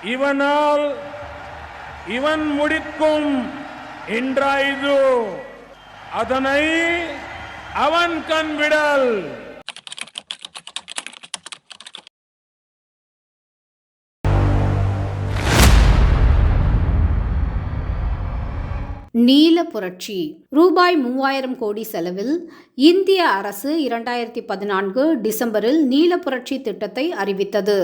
இவனால் இவன் முடிக்கும் என்றாய்து அதனை அவன் கண்விடல். நீல புரட்சி. ரூபாய் 3000 கோடி செலவில் இந்திய அரசு 2014 டிசம்பரில் நீல புரட்சி திட்டத்தை அறிவித்தது.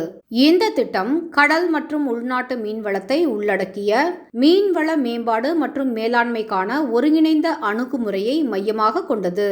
இந்த திட்டம் கடல் மற்றும் உள்நாட்டு மீன்வளத்தை உள்ளடக்கிய மீன்வள மேம்பாடு மற்றும் மேலாண்மைக்கான ஒருங்கிணைந்த அணுகுமுறையை மையமாக கொண்டது.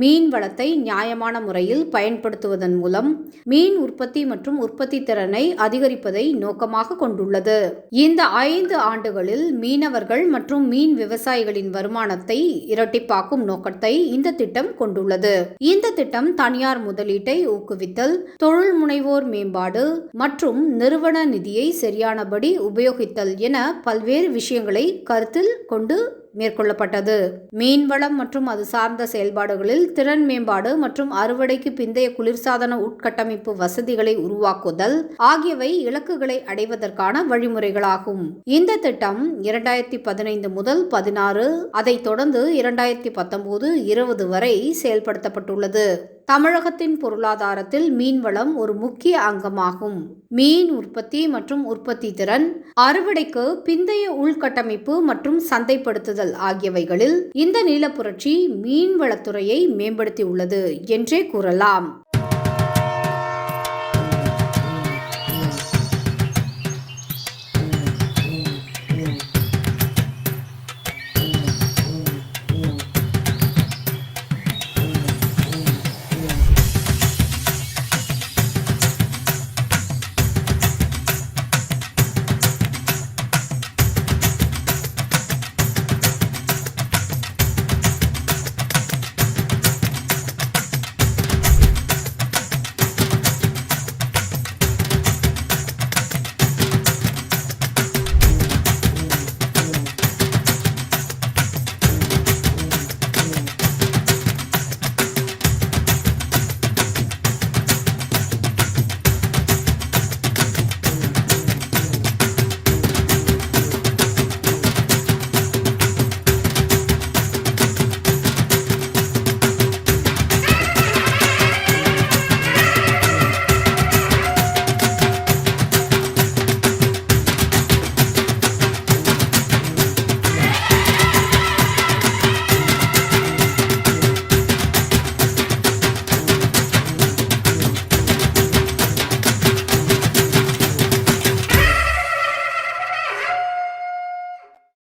மீன் வளத்தை நியாயமான முறையில் பயன்படுத்துவதன் மூலம் மீன் உற்பத்தி மற்றும் உற்பத்தி திறனை அதிகரிப்பதை நோக்கமாக கொண்டுள்ளது. இந்த 5 ஆண்டுகளில் மீனவர்கள் மற்றும் மீன் விவசாயிகளின் வருமானத்தை இரட்டிப்பாக்கும் நோக்கத்தை இந்த திட்டம் கொண்டுள்ளது. இந்த திட்டம் தனியார் முதலீட்டை ஊக்குவித்தல், தொழில் முனைவோர் மேம்பாடு மற்றும் நிறுவன நிதியை சரியானபடி உபயோகித்தல் என பல்வேறு விஷயங்களை கருத்தில் கொண்டு மேற்கொள்ளப்பட்டது. மீன்வளம் மற்றும் அது சார்ந்த செயல்பாடுகளில் திறன் மேம்பாடு மற்றும் அறுவடைக்கு பிந்தைய குளிர்சாதன உட்கட்டமைப்பு வசதிகளை உருவாக்குதல் ஆகியவை இலக்குகளை அடைவதற்கான வழிமுறைகளாகும். இந்த திட்டம் 2015 முதல் 16, அதைத் தொடர்ந்து 2019-20 வரை செயல்படுத்தப்பட்டுள்ளது. தமிழகத்தின் பொருளாதாரத்தில் மீன்வளம் ஒரு முக்கிய அங்கமாகும். மீன் உற்பத்தி மற்றும் உற்பத்தி திறன், அறுவடைக்கு பிந்தைய உள்கட்டமைப்பு மற்றும் சந்தைப்படுத்துதல் ஆகியவைகளில் இந்த நீல புரட்சி மீன்வளத்துறையை மேம்படுத்தியுள்ளது என்றே கூறலாம்.